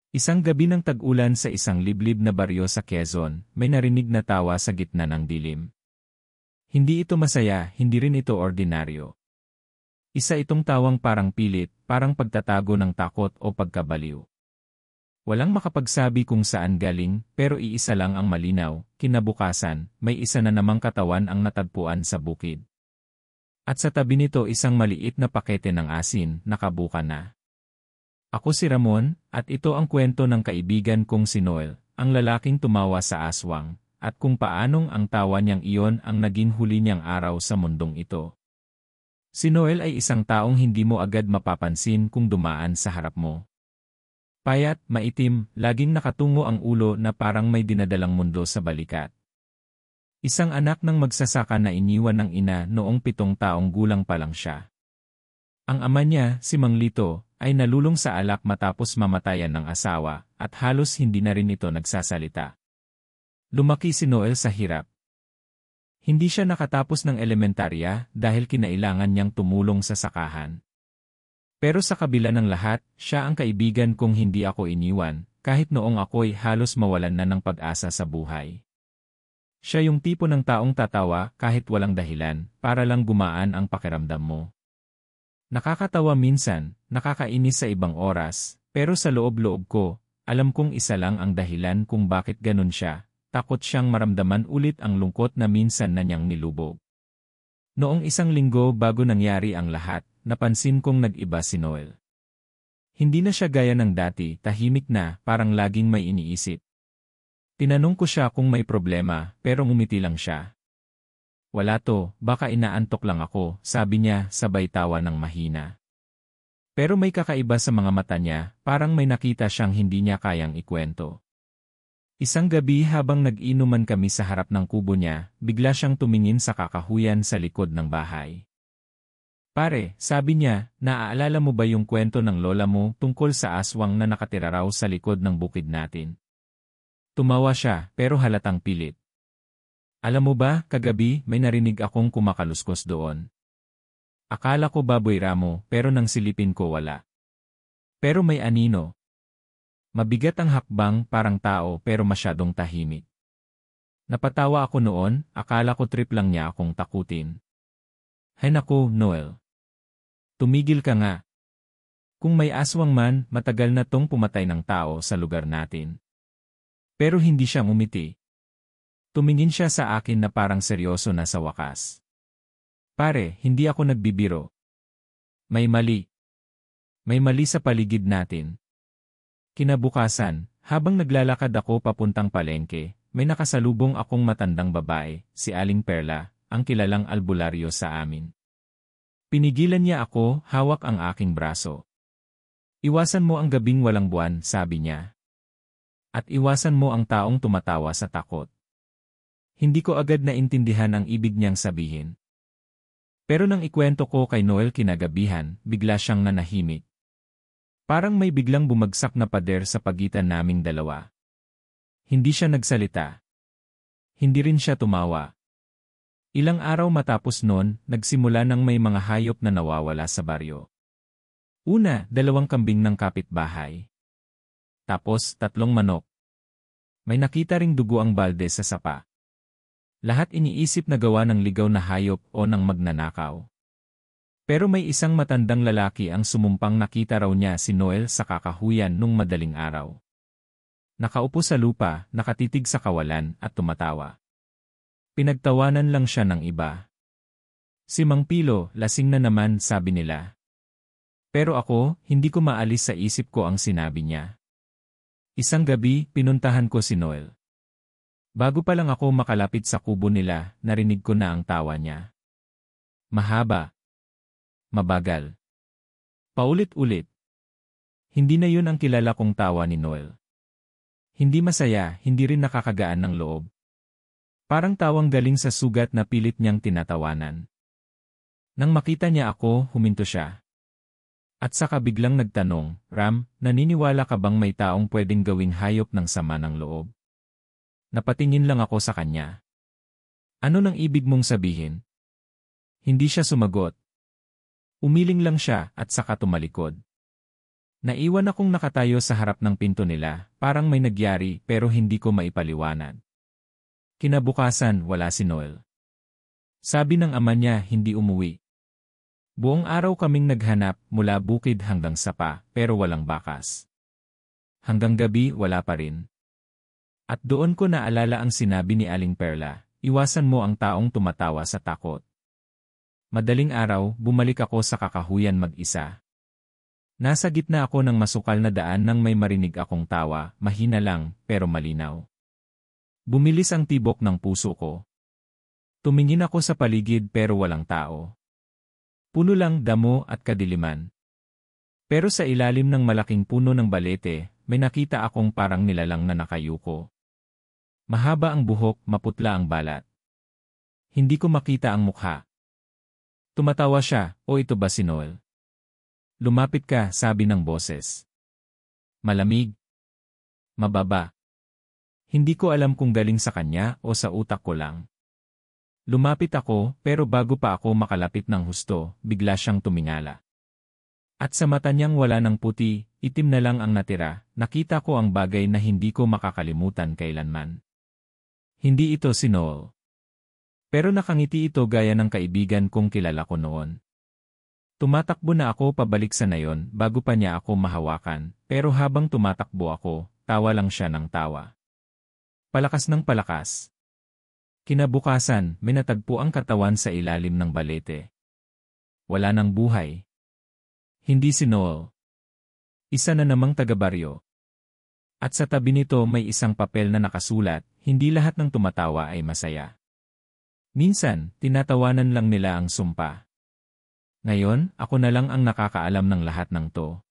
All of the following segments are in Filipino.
Isang gabi ng tag-ulan sa isang liblib na baryo sa Quezon, may narinig na tawa sa gitna ng dilim. Hindi ito masaya, hindi rin ito ordinaryo. Isa itong tawang parang pilit, parang pagtatago ng takot o pagkabaliw. Walang makapagsabi kung saan galing, pero iisa lang ang malinaw, kinabukasan, may isa na namang katawan ang natagpuan sa bukid. At sa tabi nito isang maliit na pakete ng asin, nakabuka na. Ako si Ramon, at ito ang kwento ng kaibigan kong si Noel, ang lalaking tumawa sa aswang, at kung paanong ang tawa niyang iyon ang naging huli niyang araw sa mundong ito. Si Noel ay isang taong hindi mo agad mapapansin kung dumaan sa harap mo. Payat, maitim, laging nakatungo ang ulo na parang may dinadalang mundo sa balikat. Isang anak ng magsasaka na iniwan ng ina noong 7 taong gulang pa lang siya. Ang ama niya, si Mang Lito, ay nalulong sa alak matapos mamatayan ng asawa, at halos hindi na rin ito nagsasalita. Lumaki si Noel sa hirap. Hindi siya nakatapos ng elementarya dahil kinailangan niyang tumulong sa sakahan. Pero sa kabila ng lahat, siya ang kaibigan kong hindi ako iniwan, kahit noong ako'y halos mawalan na ng pag-asa sa buhay. Siya yung tipo ng taong tatawa kahit walang dahilan, para lang gumaan ang pakiramdam mo. Nakakatawa minsan, nakakainis sa ibang oras, pero sa loob-loob ko, alam kong isa lang ang dahilan kung bakit ganun siya, takot siyang maramdaman ulit ang lungkot na minsan na niyang nilubog. Noong isang linggo bago nangyari ang lahat, napansin kong nag-iba si Noel. Hindi na siya gaya ng dati, tahimik na, parang laging may iniisip. Tinanong ko siya kung may problema, pero ngumiti lang siya. Wala to, baka inaantok lang ako, sabi niya sabay tawa ng mahina. Pero may kakaiba sa mga mata niya, parang may nakita siyang hindi niya kayang ikwento. Isang gabi habang nag-inuman kami sa harap ng kubo niya, bigla siyang tumingin sa kakahuyan sa likod ng bahay. Pare, sabi niya, naaalala mo ba yung kwento ng lola mo tungkol sa aswang na nakatira raw sa likod ng bukid natin? Tumawa siya, pero halatang pilit. Alam mo ba, kagabi may narinig akong kumakaluskos doon. Akala ko baboy ramo, pero nang silipin ko wala. Pero may anino. Mabigat ang hakbang, parang tao pero masyadong tahimik. Napatawa ako noon, akala ko trip lang niya akong takutin. Hay naku, Noel. Tumigil ka nga. Kung may aswang man, matagal na tong pumatay ng tao sa lugar natin. Pero hindi siya ngumiti. Tumingin siya sa akin na parang seryoso na sa wakas. Pare, hindi ako nagbibiro. May mali. May mali sa paligid natin. Kinabukasan, habang naglalakad ako papuntang palengke, may nakasalubong akong matandang babae, si Aling Perla, ang kilalang albularyo sa amin. Pinigilan niya ako, hawak ang aking braso. Iwasan mo ang gabing walang buwan, sabi niya. At iwasan mo ang taong tumatawa sa takot. Hindi ko agad naintindihan ang ibig niyang sabihin. Pero nang ikwento ko kay Noel kinagabihan, bigla siyang nanahimik. Parang may biglang bumagsak na pader sa pagitan naming dalawa. Hindi siya nagsalita. Hindi rin siya tumawa. Ilang araw matapos noon, nagsimula nang may mga hayop na nawawala sa baryo. Una, 2 kambing ng kapitbahay. Tapos, 3 manok. May nakita ring dugo ang balde sa sapa. Lahat iniisip na gawa ng ligaw na hayop o ng magnanakaw. Pero may isang matandang lalaki ang sumumpang nakita raw niya si Noel sa kakahuyan nung madaling araw. Nakaupo sa lupa, nakatitig sa kawalan at tumatawa. Pinagtawanan lang siya ng iba. Si Mang Pilo, lasing na naman, sabi nila. Pero ako, hindi ko maalis sa isip ko ang sinabi niya. Isang gabi, pinuntahan ko si Noel. Bago pa lang ako makalapit sa kubo nila, narinig ko na ang tawa niya. Mahaba. Mabagal. Paulit-ulit. Hindi na yun ang kilala kong tawa ni Noel. Hindi masaya, hindi rin nakakagaan ng loob. Parang tawang galing sa sugat na pilit niyang tinatawanan. Nang makita niya ako, huminto siya. At saka biglang nagtanong, Ram, naniniwala ka bang may taong pwedeng gawing hayop ng sama ng loob? Napatingin lang ako sa kanya. Ano nang ibig mong sabihin? Hindi siya sumagot. Umiling lang siya at saka tumalikod. Naiwan akong nakatayo sa harap ng pinto nila, parang may nagyari pero hindi ko maipaliwanag. Kinabukasan, wala si Noel. Sabi ng ama niya hindi umuwi. Buong araw kaming naghanap mula bukid hanggang sapa pero walang bakas. Hanggang gabi wala pa rin. At doon ko naalala ang sinabi ni Aling Perla, iwasan mo ang taong tumatawa sa takot. Madaling araw, bumalik ako sa kakahuyan mag-isa. Nasa gitna ako ng masukal na daan nang may marinig akong tawa, mahina lang, pero malinaw. Bumilis ang tibok ng puso ko. Tumingin ako sa paligid pero walang tao. Puno lang damo at kadiliman. Pero sa ilalim ng malaking puno ng balete, may nakita akong parang nilalang na nakayuko. Mahaba ang buhok, maputla ang balat. Hindi ko makita ang mukha. Tumatawa siya, o ito ba si Noel? Lumapit ka, sabi ng boses. Malamig. Mababa. Hindi ko alam kung galing sa kanya o sa utak ko lang. Lumapit ako, pero bago pa ako makalapit ng husto, bigla siyang tumingala. At sa mata niyang wala ng puti, itim na lang ang natira, nakita ko ang bagay na hindi ko makakalimutan kailanman. Hindi ito si Noel. Pero nakangiti ito gaya ng kaibigan kong kilala ko noon. Tumatakbo na ako pabalik sa nayon bago pa niya ako mahawakan, pero habang tumatakbo ako, tawa lang siya ng tawa. Palakas ng palakas. Kinabukasan, may natagpo ang katawan sa ilalim ng balete. Wala nang buhay. Hindi si Noel. Isa na namang taga-baryo. At sa tabi nito may isang papel na nakasulat, hindi lahat ng tumatawa ay masaya. Minsan, tinatawanan lang nila ang sumpa. Ngayon, ako na lang ang nakakaalam ng lahat ng to.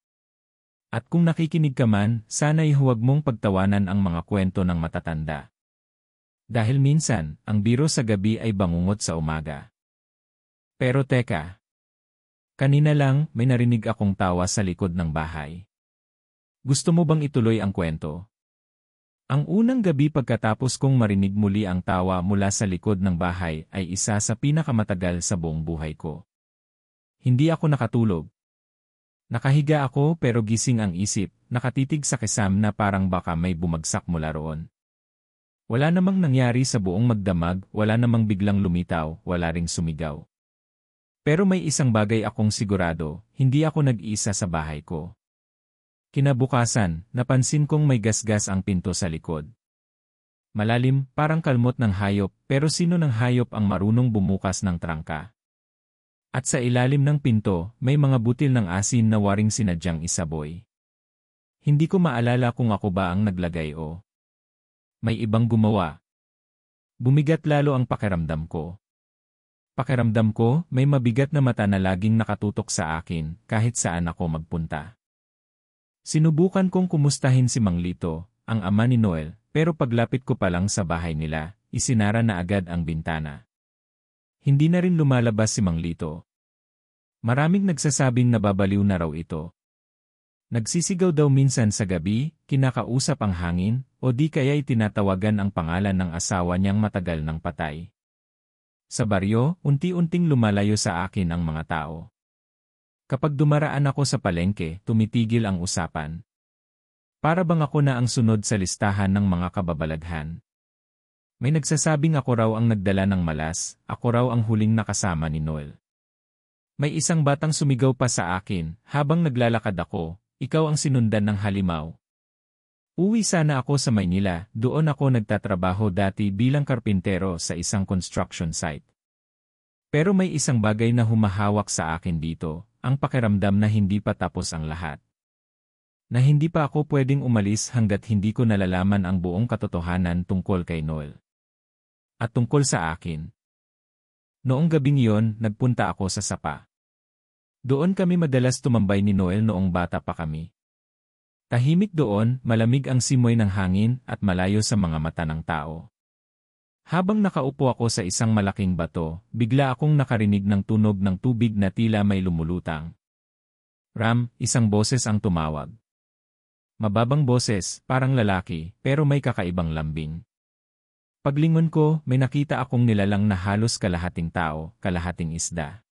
At kung nakikinig ka man, sana'y huwag mong pagtawanan ang mga kwento ng matatanda. Dahil minsan, ang biro sa gabi ay bangungot sa umaga. Pero teka. Kanina lang, may narinig akong tawa sa likod ng bahay. Gusto mo bang ituloy ang kwento? Ang unang gabi pagkatapos kong marinig muli ang tawa mula sa likod ng bahay ay isa sa pinakamatagal sa buong buhay ko. Hindi ako nakatulog. Nakahiga ako pero gising ang isip, nakatitig sa kisam na parang baka may bumagsak mula roon. Wala namang nangyari sa buong magdamag, wala namang biglang lumitaw, wala ring sumigaw. Pero may isang bagay akong sigurado, hindi ako nag-iisa sa bahay ko. Kinabukasan, napansin kong may gasgas ang pinto sa likod. Malalim, parang kalmot ng hayop, pero sino ng hayop ang marunong bumukas ng trangka? At sa ilalim ng pinto, may mga butil ng asin na waring sinadyang isaboy. Hindi ko maalala kung ako ba ang naglagay o may ibang gumawa. Bumigat lalo ang pakiramdam ko. Pakiramdam ko, may mabigat na mata na laging nakatutok sa akin, kahit saan ako magpunta. Sinubukan kong kumustahin si Mang Lito, ang ama ni Noel, pero paglapit ko pa lang sa bahay nila, isinara na agad ang bintana. Hindi na rin lumalabas si Mang Lito. Maraming nagsasabing nababaliw na raw ito. Nagsisigaw daw minsan sa gabi, kinakausap ang hangin, o di kaya'y tinatawagan ang pangalan ng asawa niyang matagal nang patay. Sa baryo, unti-unting lumalayo sa akin ang mga tao. Kapag dumaraan ako sa palengke, tumitigil ang usapan. Para bang ako na ang sunod sa listahan ng mga kababalaghan. May nagsasabing ako raw ang nagdala ng malas, ako raw ang huling nakasama ni Noel. May isang batang sumigaw pa sa akin, habang naglalakad ako, ikaw ang sinundan ng halimaw. Uwi sana ako sa Maynila, doon ako nagtatrabaho dati bilang karpintero sa isang construction site. Pero may isang bagay na humahawak sa akin dito, ang pakiramdam na hindi pa tapos ang lahat. Na hindi pa ako pwedeng umalis hanggat hindi ko nalalaman ang buong katotohanan tungkol kay Noel. At tungkol sa akin. Noong gabing iyon, nagpunta ako sa sapa. Doon kami madalas tumambay ni Noel noong bata pa kami. Tahimik doon, malamig ang simoy ng hangin at malayo sa mga mata ng tao. Habang nakaupo ako sa isang malaking bato, bigla akong nakarinig ng tunog ng tubig na tila may lumulutang. Ram, isang boses ang tumawag. Mababang boses, parang lalaki, pero may kakaibang lambing. Paglingon ko, may nakita akong nilalang na halos kalahating tao, kalahating isda.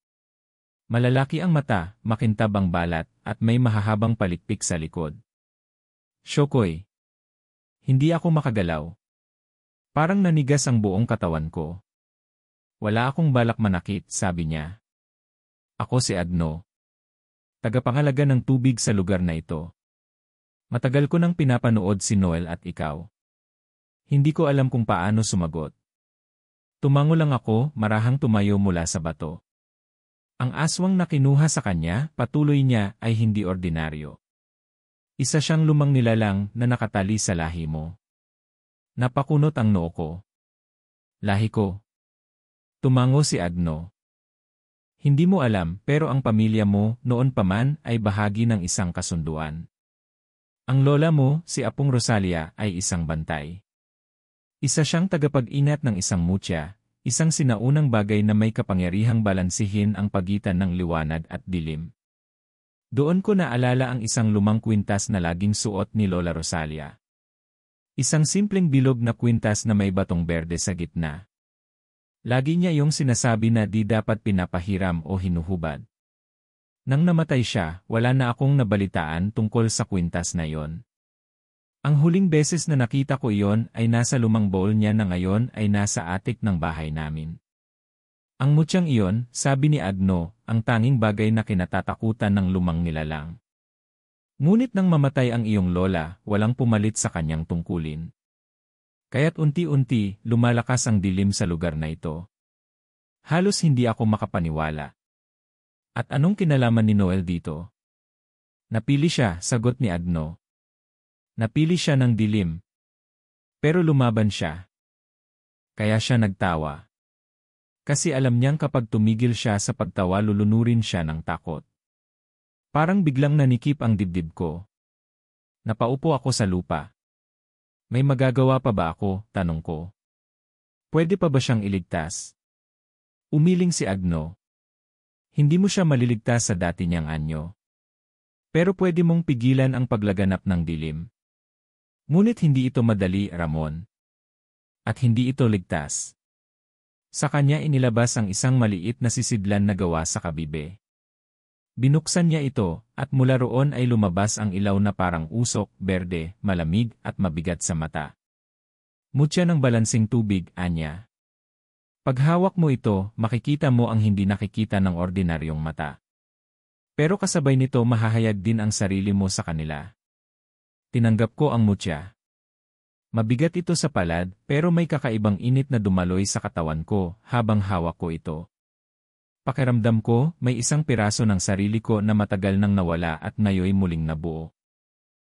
Malalaki ang mata, makintab ang balat, at may mahahabang palikpik sa likod. Shokoy. Hindi ako makagalaw. Parang nanigas ang buong katawan ko. Wala akong balak manakit, sabi niya. Ako si Agno. Tagapangalaga ng tubig sa lugar na ito. Matagal ko nang pinapanood si Noel at ikaw. Hindi ko alam kung paano sumagot. Tumango lang ako, marahang tumayo mula sa bato. Ang aswang na kinuha sa kanya, patuloy niya, ay hindi ordinaryo. Isa siyang lumang nilalang na nakatali sa lahi mo. Napakunot ang noo ko. Lahi ko. Tumango si Agno. Hindi mo alam, pero ang pamilya mo, noon pa man, ay bahagi ng isang kasunduan. Ang lola mo, si Apong Rosalia, ay isang bantay. Isa siyang tagapag-inat ng isang mutya, isang sinaunang bagay na may kapangyarihang balansihin ang pagitan ng liwanag at dilim. Doon ko naalala ang isang lumang kwintas na laging suot ni Lola Rosalia. Isang simpleng bilog na kwintas na may batong berde sa gitna. Lagi niya yung sinasabi na di dapat pinapahiram o hinuhubad. Nang namatay siya, wala na akong nabalitaan tungkol sa kwintas na yon. Ang huling beses na nakita ko iyon ay nasa lumang bowl niya na ngayon ay nasa attic ng bahay namin. Ang mutyang iyon, sabi ni Agno, ang tanging bagay na kinatatakutan ng lumang nilalang. Ngunit nang mamatay ang iyong lola, walang pumalit sa kanyang tungkulin. Kaya't unti-unti, lumalakas ang dilim sa lugar na ito. Halos hindi ako makapaniwala. At anong kinalaman ni Noel dito? Napili siya, sagot ni Agno. Napili siya ng dilim. Pero lumaban siya. Kaya siya nagtawa. Kasi alam niyang kapag tumigil siya sa pagtawa lulunurin siya ng takot. Parang biglang nanikip ang dibdib ko. Napaupo ako sa lupa. May magagawa pa ba ako, tanong ko. Pwede pa ba siyang iligtas? Umiling si Agno. Hindi mo siya maliligtas sa dati niyang anyo. Pero pwede mong pigilan ang paglaganap ng dilim. Ngunit hindi ito madali, Ramon. At hindi ito ligtas. Sa kanya inilabas ang isang maliit na sisidlan na gawa sa kabibe. Binuksan niya ito, at mula roon ay lumabas ang ilaw na parang usok, berde, malamig, at mabigat sa mata. Mutya ng balansing tubig, anya. Paghawak mo ito, makikita mo ang hindi nakikita ng ordinaryong mata. Pero kasabay nito mahahayag din ang sarili mo sa kanila. Tinanggap ko ang mutya. Mabigat ito sa palad, pero may kakaibang init na dumaloy sa katawan ko habang hawak ko ito. Pakiramdam ko, may isang piraso ng sarili ko na matagal nang nawala at ngayoy muling nabuo.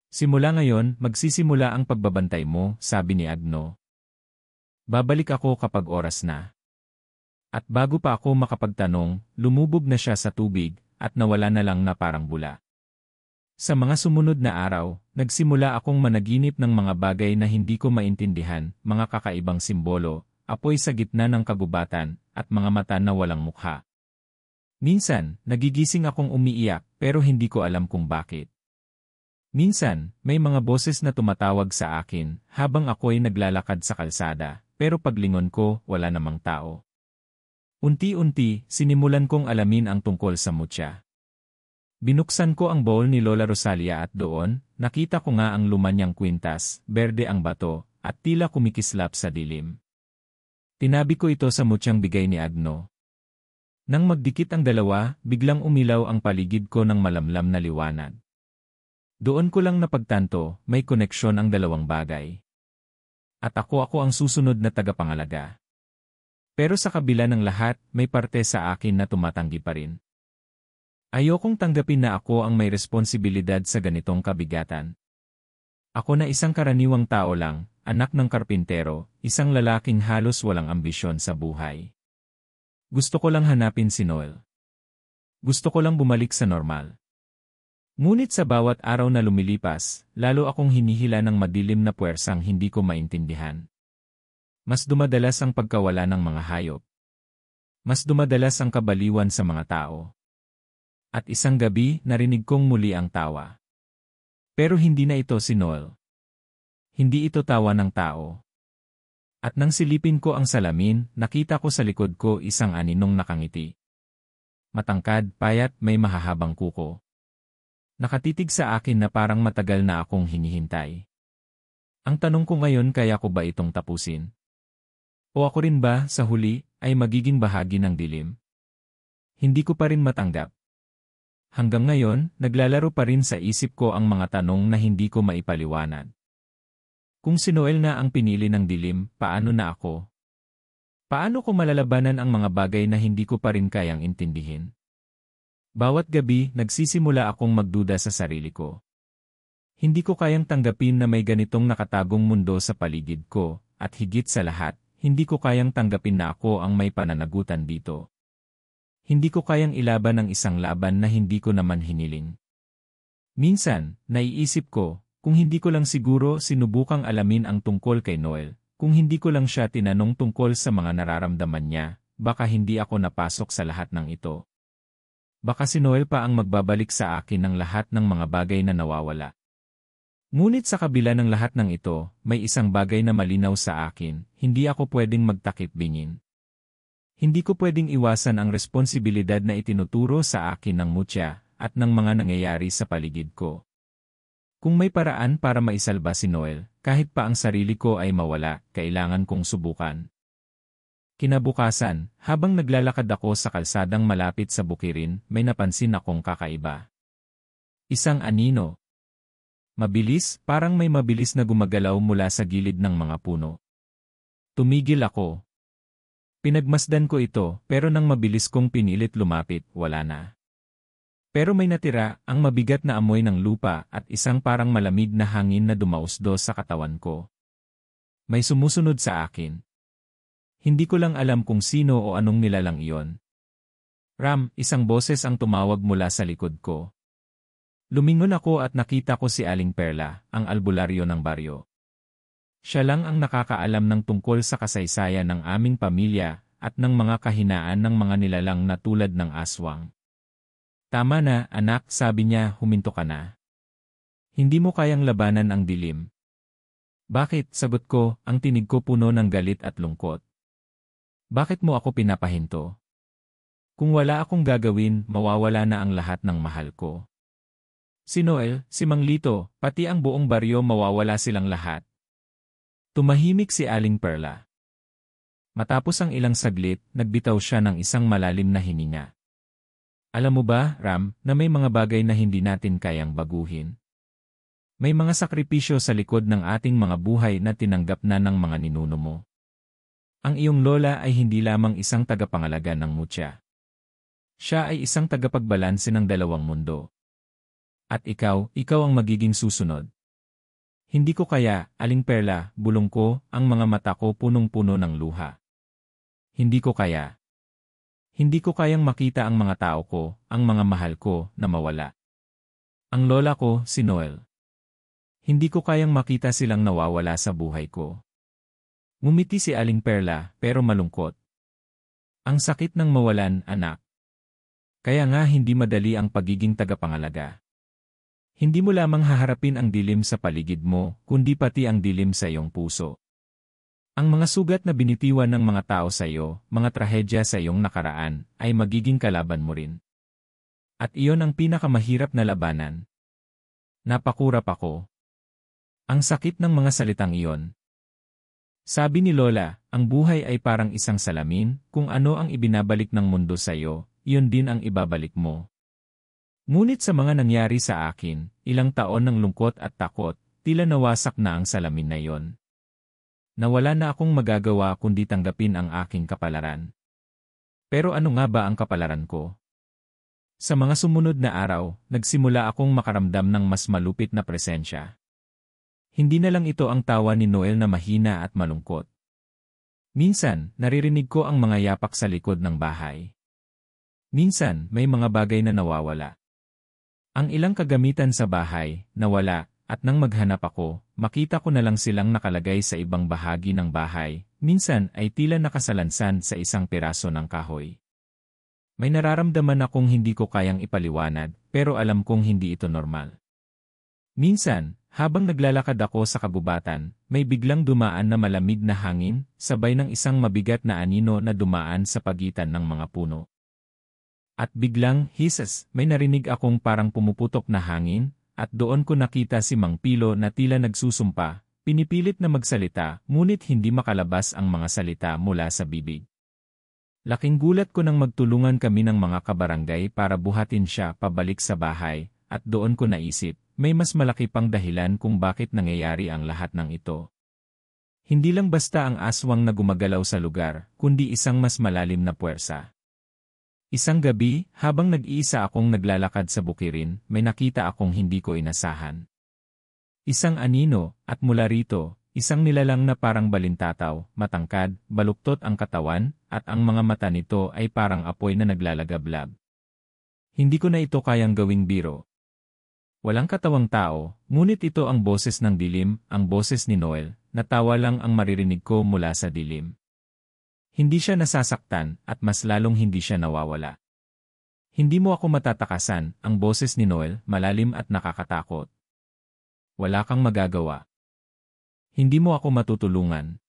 Simula ngayon, magsisimula ang pagbabantay mo, sabi ni Agno. Babalik ako kapag oras na. At bago pa ako makapagtanong, lumubog na siya sa tubig at nawala na lang na parang bula. Sa mga sumunod na araw, nagsimula akong managinip ng mga bagay na hindi ko maintindihan, mga kakaibang simbolo, apoy sa gitna ng kagubatan, at mga mata na walang mukha. Minsan, nagigising akong umiiyak pero hindi ko alam kung bakit. Minsan, may mga boses na tumatawag sa akin habang ako'y naglalakad sa kalsada, pero paglingon ko, wala namang tao. Unti-unti, sinimulan kong alamin ang tungkol sa mutya. Binuksan ko ang bowl ni Lola Rosalia at doon, nakita ko nga ang lumanyang kwintas, berde ang bato, at tila kumikislap sa dilim. Tinabi ko ito sa mutyang bigay ni Agno. Nang magdikit ang dalawa, biglang umilaw ang paligid ko ng malamlam na liwanag. Doon ko lang napagtanto, may koneksyon ang dalawang bagay. At ako ang susunod na tagapangalaga. Pero sa kabila ng lahat, may parte sa akin na tumatanggi pa rin. Ayokong tanggapin na ako ang may responsibilidad sa ganitong kabigatan. Ako na isang karaniwang tao lang, anak ng karpintero, isang lalaking halos walang ambisyon sa buhay. Gusto ko lang hanapin si Noel. Gusto ko lang bumalik sa normal. Ngunit sa bawat araw na lumilipas, lalo akong hinihila ng madilim na puwersang hindi ko maintindihan. Mas dumadalas ang pagkawala ng mga hayop. Mas dumadalas ang kabaliwan sa mga tao. At isang gabi, narinig kong muli ang tawa. Pero hindi na ito si Noel. Hindi ito tawa ng tao. At nang silipin ko ang salamin, nakita ko sa likod ko isang aninong nakangiti. Matangkad, payat, may mahahabang kuko. Nakatitig sa akin na parang matagal na akong hinihintay. Ang tanong ko ngayon, kaya ko ba itong tapusin? O ako rin ba, sa huli, ay magiging bahagi ng dilim? Hindi ko pa rin matanggap. Hanggang ngayon, naglalaro pa rin sa isip ko ang mga tanong na hindi ko maipaliwanag. Kung si Noel na ang pinili ng dilim, paano na ako? Paano ko malalabanan ang mga bagay na hindi ko pa rin kayang intindihin? Bawat gabi, nagsisimula akong magduda sa sarili ko. Hindi ko kayang tanggapin na may ganitong nakatagong mundo sa paligid ko, at higit sa lahat, hindi ko kayang tanggapin na ako ang may pananagutan dito. Hindi ko kayang ilaban ang isang laban na hindi ko naman hiniling. Minsan, naiisip ko, kung hindi ko lang siguro sinubukang alamin ang tungkol kay Noel, kung hindi ko lang siya tinanong tungkol sa mga nararamdaman niya, baka hindi ako napasok sa lahat ng ito. Baka si Noel pa ang magbabalik sa akin ng lahat ng mga bagay na nawawala. Ngunit sa kabila ng lahat ng ito, may isang bagay na malinaw sa akin, hindi ako pwedeng magtakip-bingin. Hindi ko pwedeng iwasan ang responsibilidad na itinuturo sa akin ng mutya at ng mga nangyayari sa paligid ko. Kung may paraan para maisalba si Noel, kahit pa ang sarili ko ay mawala, kailangan kong subukan. Kinabukasan, habang naglalakad ako sa kalsadang malapit sa bukirin, may napansin akong kakaiba. Isang anino. Mabilis, parang may mabilis na gumagalaw mula sa gilid ng mga puno. Tumigil ako. Pinagmasdan ko ito, pero nang mabilis kong pinilit lumapit, wala na. Pero may natira, ang mabigat na amoy ng lupa at isang parang malamig na hangin na dumausdos sa katawan ko. May sumusunod sa akin. Hindi ko lang alam kung sino o anong nilalang iyon. Ram, isang boses ang tumawag mula sa likod ko. Lumingon ako at nakita ko si Aling Perla, ang albularyo ng baryo. Siya lang ang nakakaalam ng tungkol sa kasaysayan ng aming pamilya at ng mga kahinaan ng mga nilalang na tulad ng aswang. Tama na, anak, sabi niya, huminto ka na. Hindi mo kayang labanan ang dilim. Bakit, sagot ko, ang tinig ko puno ng galit at lungkot. Bakit mo ako pinapahinto? Kung wala akong gagawin, mawawala na ang lahat ng mahal ko. Si Noel, si Mang Lito, pati ang buong baryo, mawawala silang lahat. Tumahimik si Aling Perla. Matapos ang ilang saglit, nagbitaw siya ng isang malalim na hininga. Alam mo ba, Ram, na may mga bagay na hindi natin kayang baguhin? May mga sakripisyo sa likod ng ating mga buhay na tinanggap na ng mga ninuno mo. Ang iyong lola ay hindi lamang isang tagapangalaga ng mutya. Siya ay isang tagapagbalanse ng dalawang mundo. At ikaw ang magiging susunod. Hindi ko kaya, Aling Perla, bulong ko, ang mga mata ko punong-puno ng luha. Hindi ko kaya. Hindi ko kayang makita ang mga tao ko, ang mga mahal ko, na mawala. Ang lola ko, si Noel. Hindi ko kayang makita silang nawawala sa buhay ko. Ngumiti si Aling Perla, pero malungkot. Ang sakit ng mawalan, anak. Kaya nga hindi madali ang pagiging tagapangalaga. Hindi mo lamang haharapin ang dilim sa paligid mo, kundi pati ang dilim sa iyong puso. Ang mga sugat na binitiwan ng mga tao sa iyo, mga trahedya sa iyong nakaraan, ay magiging kalaban mo rin. At iyon ang pinakamahirap na labanan. Napakurap ako. Ang sakit ng mga salitang iyon. Sabi ni Lola, ang buhay ay parang isang salamin, kung ano ang ibinabalik ng mundo sa iyo, iyon din ang ibabalik mo. Ngunit sa mga nangyari sa akin, ilang taon ng lungkot at takot, tila nawasak na ang salamin na iyon. Nawala na akong magagawa kundi tanggapin ang aking kapalaran. Pero ano nga ba ang kapalaran ko? Sa mga sumunod na araw, nagsimula akong makaramdam ng mas malupit na presensya. Hindi na lang ito ang tawa ni Noel na mahina at malungkot. Minsan, naririnig ko ang mga yapak sa likod ng bahay. Minsan, may mga bagay na nawawala. Ang ilang kagamitan sa bahay, nawala, at nang maghanap ako, makita ko na lang silang nakalagay sa ibang bahagi ng bahay, minsan ay tila nakasalansan sa isang piraso ng kahoy. May nararamdaman akong hindi ko kayang ipaliwanag, pero alam kong hindi ito normal. Minsan, habang naglalakad ako sa kagubatan, may biglang dumaan na malamig na hangin, sabay ng isang mabigat na anino na dumaan sa pagitan ng mga puno. At biglang, hises, may narinig akong parang pumuputok na hangin, at doon ko nakita si Mang Pilo na tila nagsusumpa, pinipilit na magsalita, ngunit hindi makalabas ang mga salita mula sa bibig. Laking gulat ko nang magtulungan kami ng mga kabarangay para buhatin siya pabalik sa bahay, at doon ko naisip, may mas malaki pang dahilan kung bakit nangyayari ang lahat ng ito. Hindi lang basta ang aswang na gumagalaw sa lugar, kundi isang mas malalim na puwersa. Isang gabi, habang nag-iisa akong naglalakad sa bukirin, may nakita akong hindi ko inasahan. Isang anino, at mula rito, isang nilalang na parang balintataw, matangkad, baluktot ang katawan, at ang mga mata nito ay parang apoy na naglalagablab. Hindi ko na ito kayang gawing biro. Walang katawang tao, ngunit ito ang boses ng dilim, ang boses ni Noel, na tawa lang ang maririnig ko mula sa dilim. Hindi siya nasasaktan, at mas lalong hindi siya nawawala. Hindi mo ako matatakasan, ang boses ni Noel, malalim at nakakatakot. Wala kang magagawa. Hindi mo ako matutulungan.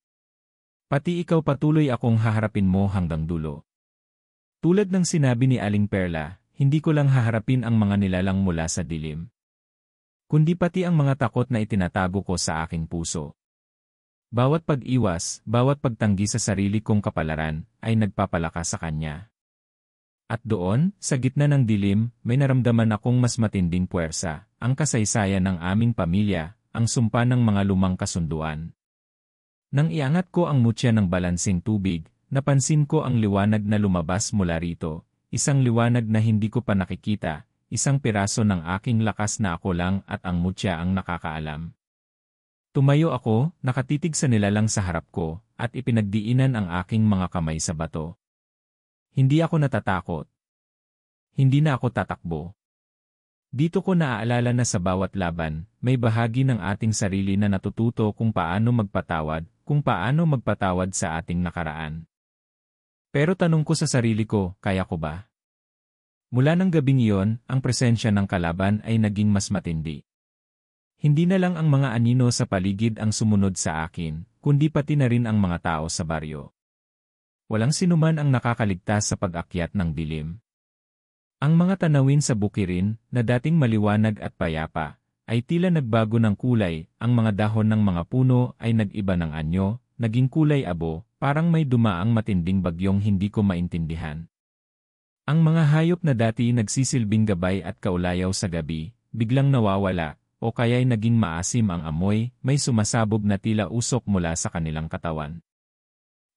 Pati ikaw patuloy akong haharapin mo hanggang dulo. Tulad ng sinabi ni Aling Perla, hindi ko lang haharapin ang mga nilalang mula sa dilim, kundi pati ang mga takot na itinatago ko sa aking puso. Bawat pag-iwas, bawat pagtanggi sa sarili kong kapalaran, ay nagpapalakas sa kanya. At doon, sa gitna ng dilim, may naramdaman akong mas matinding puwersa, ang kasaysayan ng aming pamilya, ang sumpa ng mga lumang kasunduan. Nang iangat ko ang mutya ng balansing tubig, napansin ko ang liwanag na lumabas mula rito, isang liwanag na hindi ko pa nakikita, isang piraso ng aking lakas na ako lang at ang mutya ang nakakaalam. Tumayo ako, nakatitig sa nilalang sa harap ko, at ipinagdiinan ang aking mga kamay sa bato. Hindi ako natatakot. Hindi na ako tatakbo. Dito ko naaalala na sa bawat laban, may bahagi ng ating sarili na natututo kung paano magpatawad sa ating nakaraan. Pero tanong ko sa sarili ko, kaya ko ba? Mula ng gabing iyon, ang presensya ng kalaban ay naging mas matindi. Hindi na lang ang mga anino sa paligid ang sumunod sa akin, kundi pati na rin ang mga tao sa baryo. Walang sinuman ang nakakaligtas sa pag-akyat ng dilim. Ang mga tanawin sa bukirin, na dating maliwanag at payapa, ay tila nagbago ng kulay, ang mga dahon ng mga puno ay nag-iba ng anyo, naging kulay abo, parang may dumaang matinding bagyong hindi ko maintindihan. Ang mga hayop na dati nagsisilbing gabay at kaulayaw sa gabi, biglang nawawala, o kaya'y naging maasim ang amoy, may sumasabog na tila usok mula sa kanilang katawan.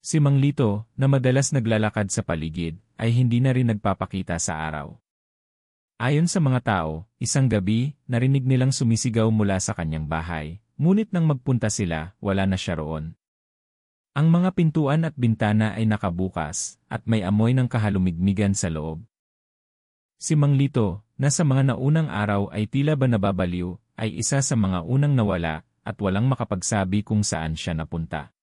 Si Mang Lito, na madalas naglalakad sa paligid, ay hindi na rin nagpapakita sa araw. Ayon sa mga tao, isang gabi, narinig nilang sumisigaw mula sa kanyang bahay, ngunit nang magpunta sila, wala na siya roon. Ang mga pintuan at bintana ay nakabukas, at may amoy ng kahalumigmigan sa loob. Si Mang Lito, na sa mga naunang araw ay tila ba nababaliw, ay isa sa mga unang nawala, at walang makapagsabi kung saan siya napunta.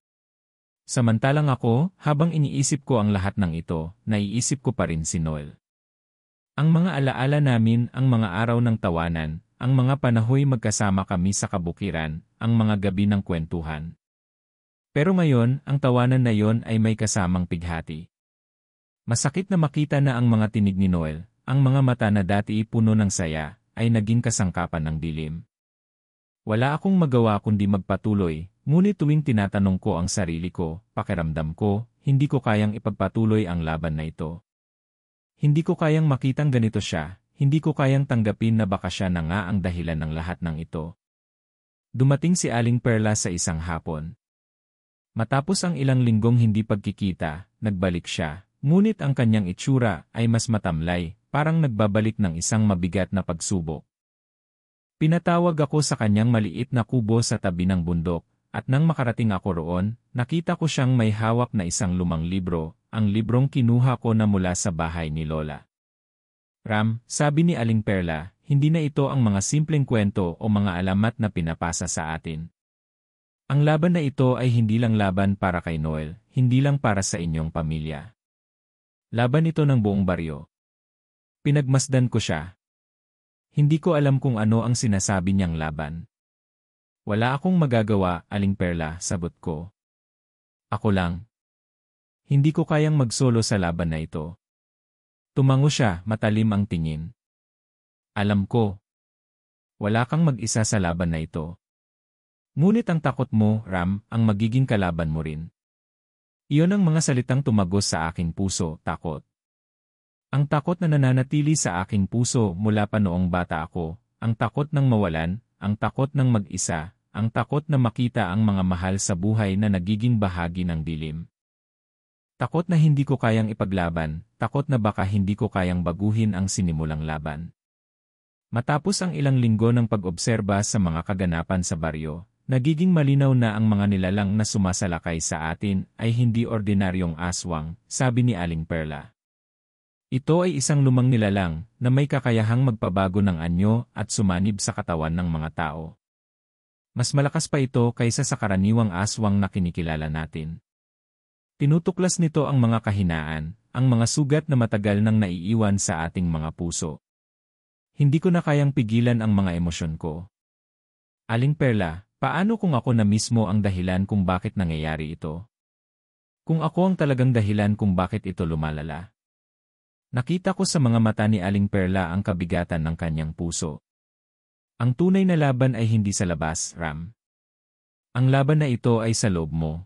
Samantalang ako, habang iniisip ko ang lahat ng ito, naiisip ko pa rin si Noel. Ang mga alaala namin, ang mga araw ng tawanan, ang mga panahoy magkasama kami sa kabukiran, ang mga gabi ng kwentuhan. Pero ngayon, ang tawanan na yon ay may kasamang pighati. Masakit na makita na ang mga tinig ni Noel, ang mga mata na dati puno ng saya, ay naging kasangkapan ng dilim. Wala akong magawa kundi magpatuloy, ngunit tuwing tinatanong ko ang sarili ko, pakiramdam ko, hindi ko kayang ipagpatuloy ang laban na ito. Hindi ko kayang makitang ganito siya, hindi ko kayang tanggapin na baka siya na nga ang dahilan ng lahat ng ito. Dumating si Aling Perla sa isang hapon. Matapos ang ilang linggong hindi pagkikita, nagbalik siya, ngunit ang kanyang itsura ay mas matamlay, parang nagbabalik ng isang mabigat na pagsubok. Pinatawag ako sa kanyang maliit na kubo sa tabi ng bundok, at nang makarating ako roon, nakita ko siyang may hawak na isang lumang libro, ang librong kinuha ko na mula sa bahay ni Lola. Ram, sabi ni Aling Perla, hindi na ito ang mga simpleng kwento o mga alamat na pinapasa sa atin. Ang laban na ito ay hindi lang laban para kay Noel, hindi lang para sa inyong pamilya. Laban ito ng buong baryo. Pinagmasdan ko siya. Hindi ko alam kung ano ang sinasabi niyang laban. Wala akong magagawa, Aling Perla, sagot ko. Ako lang. Hindi ko kayang magsolo sa laban na ito. Tumango siya, matalim ang tingin. Alam ko. Wala kang mag-isa sa laban na ito. Ngunit ang takot mo, Ram, ang magiging kalaban mo rin. Iyon ang mga salitang tumagos sa aking puso, takot. Ang takot na nananatili sa aking puso mula pa noong bata ako, ang takot ng mawalan, ang takot ng mag-isa, ang takot na makita ang mga mahal sa buhay na nagiging bahagi ng dilim. Takot na hindi ko kayang ipaglaban, takot na baka hindi ko kayang baguhin ang sinimulang laban. Matapos ang ilang linggo ng pag-obserba sa mga kaganapan sa baryo, nagiging malinaw na ang mga nilalang na sumasalakay sa atin ay hindi ordinaryong aswang, sabi ni Aling Perla. Ito ay isang lumang nilalang na may kakayahang magpabago ng anyo at sumanib sa katawan ng mga tao. Mas malakas pa ito kaysa sa karaniwang aswang na kinikilala natin. Tinutuklas nito ang mga kahinaan, ang mga sugat na matagal nang naiiwan sa ating mga puso. Hindi ko na kayang pigilan ang mga emosyon ko. Aling Perla, paano kung ako na mismo ang dahilan kung bakit nangyayari ito? Kung ako ang talagang dahilan kung bakit ito lumalala? Nakita ko sa mga mata ni Aling Perla ang kabigatan ng kanyang puso. Ang tunay na laban ay hindi sa labas, Ram. Ang laban na ito ay sa loob mo.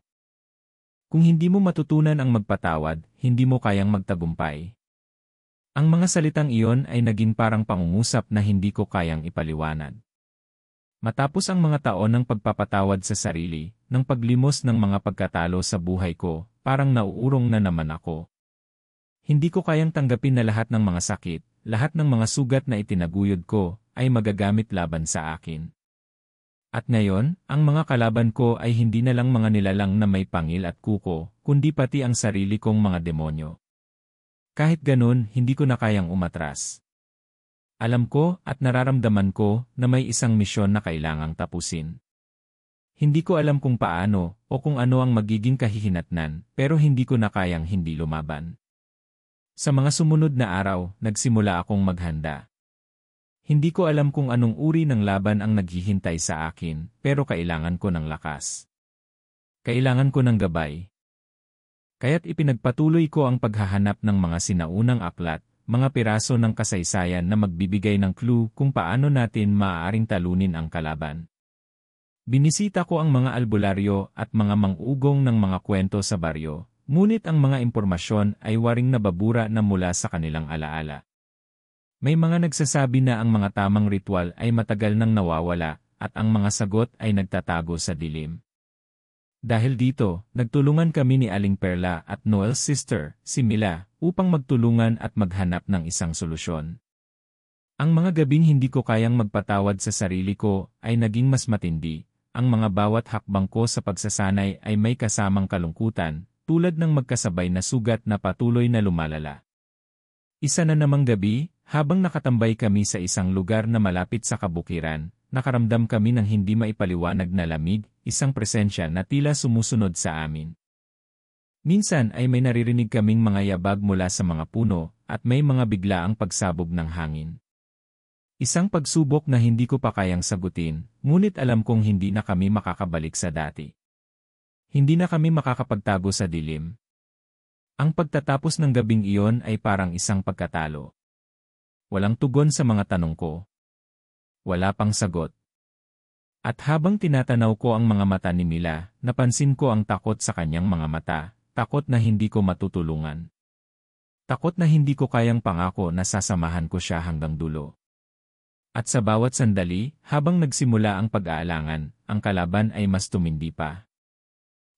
Kung hindi mo matutunan ang magpatawad, hindi mo kayang magtagumpay. Ang mga salitang iyon ay naging parang pangungusap na hindi ko kayang ipaliwanag. Matapos ang mga taon ng pagpapatawad sa sarili, ng paglimos ng mga pagkatalo sa buhay ko, parang nauurong na naman ako. Hindi ko kayang tanggapin na lahat ng mga sakit, lahat ng mga sugat na itinaguyod ko, ay magagamit laban sa akin. At ngayon, ang mga kalaban ko ay hindi na lang mga nilalang na may pangil at kuko, kundi pati ang sarili kong mga demonyo. Kahit ganun, hindi ko na kayang umatras. Alam ko at nararamdaman ko na may isang misyon na kailangang tapusin. Hindi ko alam kung paano o kung ano ang magiging kahihinatnan, pero hindi ko na kayang hindi lumaban. Sa mga sumunod na araw, nagsimula akong maghanda. Hindi ko alam kung anong uri ng laban ang naghihintay sa akin, pero kailangan ko ng lakas. Kailangan ko ng gabay. Kaya't ipinagpatuloy ko ang paghahanap ng mga sinaunang aklat, mga piraso ng kasaysayan na magbibigay ng clue kung paano natin maaaring talunin ang kalaban. Binisita ko ang mga albularyo at mga mang-ugong ng mga kwento sa baryo. Ngunit ang mga impormasyon ay waring nababura na mula sa kanilang alaala. May mga nagsasabi na ang mga tamang ritual ay matagal nang nawawala at ang mga sagot ay nagtatago sa dilim. Dahil dito, nagtulungan kami ni Aling Perla at Noel's sister, si Mila, upang magtulungan at maghanap ng isang solusyon. Ang mga gabing hindi ko kayang magpatawad sa sarili ko ay naging mas matindi. Ang mga bawat hakbang ko sa pagsasanay ay may kasamang kalungkutan, tulad ng magkasabay na sugat na patuloy na lumalala. Isa na namang gabi, habang nakatambay kami sa isang lugar na malapit sa kabukiran, nakaramdam kami ng hindi maipaliwanag na lamig, isang presensya na tila sumusunod sa amin. Minsan ay may naririnig kaming mga yabag mula sa mga puno, at may mga biglaang pagsabog ng hangin. Isang pagsubok na hindi ko pa kayang sagutin, ngunit alam kong hindi na kami makakabalik sa dati. Hindi na kami makakapagtago sa dilim. Ang pagtatapos ng gabing iyon ay parang isang pagkatalo. Walang tugon sa mga tanong ko. Wala pang sagot. At habang tinatanaw ko ang mga mata ni Mila, napansin ko ang takot sa kanyang mga mata, takot na hindi ko matutulungan. Takot na hindi ko kayang pangako na sasamahan ko siya hanggang dulo. At sa bawat sandali, habang nagsimula ang pag-aalangan, ang kalaban ay mas tumindi pa.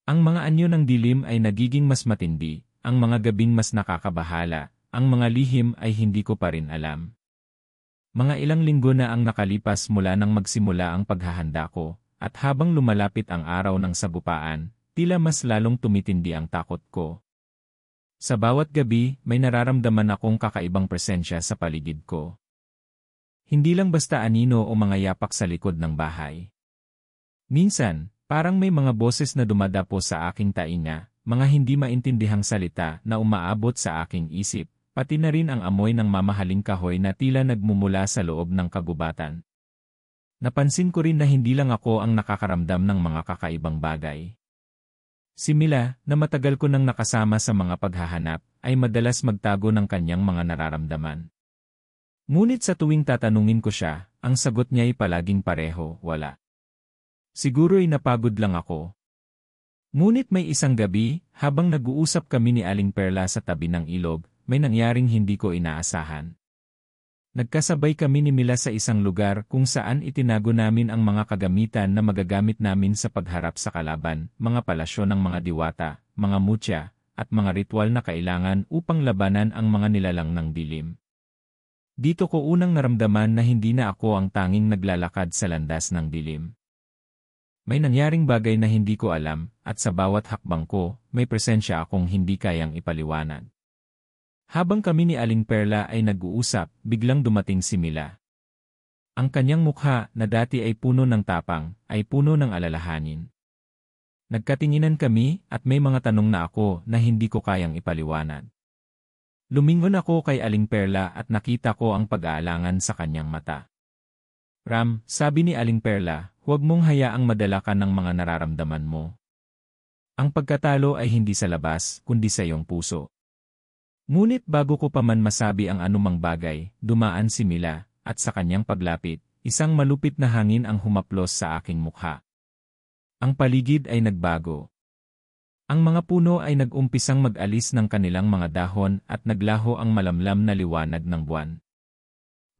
Ang mga anyo ng dilim ay nagiging mas matindi, ang mga gabing mas nakakabahala, ang mga lihim ay hindi ko pa rin alam. Mga ilang linggo na ang nakalipas mula nang magsimula ang paghahanda ko, at habang lumalapit ang araw ng sagupaan, tila mas lalong tumitindi ang takot ko. Sa bawat gabi, may nararamdaman akong kakaibang presensya sa paligid ko. Hindi lang basta anino o mga yapak sa likod ng bahay. Minsan, parang may mga boses na dumadapo sa aking tainga, mga hindi maintindihang salita na umaabot sa aking isip, pati na rin ang amoy ng mamahaling kahoy na tila nagmumula sa loob ng kagubatan. Napansin ko rin na hindi lang ako ang nakakaramdam ng mga kakaibang bagay. Si Mila, na matagal ko nang nakasama sa mga paghahanap, ay madalas magtago ng kanyang mga nararamdaman. Ngunit sa tuwing tatanungin ko siya, ang sagot niya ay palaging pareho, wala. Siguro'y napagod lang ako. Ngunit may isang gabi, habang nag-uusap kami ni Aling Perla sa tabi ng ilog, may nangyaring hindi ko inaasahan. Nagkasabay kami ni Mila sa isang lugar kung saan itinago namin ang mga kagamitan na magagamit namin sa pagharap sa kalaban, mga palasyo ng mga diwata, mga mutya, at mga ritual na kailangan upang labanan ang mga nilalang ng dilim. Dito ko unang naramdaman na hindi na ako ang tanging naglalakad sa landas ng dilim. May nangyaring bagay na hindi ko alam, at sa bawat hakbang ko, may presensya akong hindi kayang ipaliwanag. Habang kami ni Aling Perla ay nag-uusap, biglang dumating si Mila. Ang kanyang mukha, na dati ay puno ng tapang, ay puno ng alalahanin. Nagkatinginan kami, at may mga tanong na ako na hindi ko kayang ipaliwanag. Lumingon ako kay Aling Perla at nakita ko ang pag-aalangan sa kanyang mata. Ram, sabi ni Aling Perla, huwag mong hayaang madala ka ng mga nararamdaman mo. Ang pagkatalo ay hindi sa labas, kundi sa iyong puso. Ngunit bago ko pa man masabi ang anumang bagay, dumaan si Mila, at sa kanyang paglapit, isang malupit na hangin ang humaplos sa aking mukha. Ang paligid ay nagbago. Ang mga puno ay nag-umpisang mag-alis ng kanilang mga dahon at naglaho ang malamlam na liwanag ng buwan.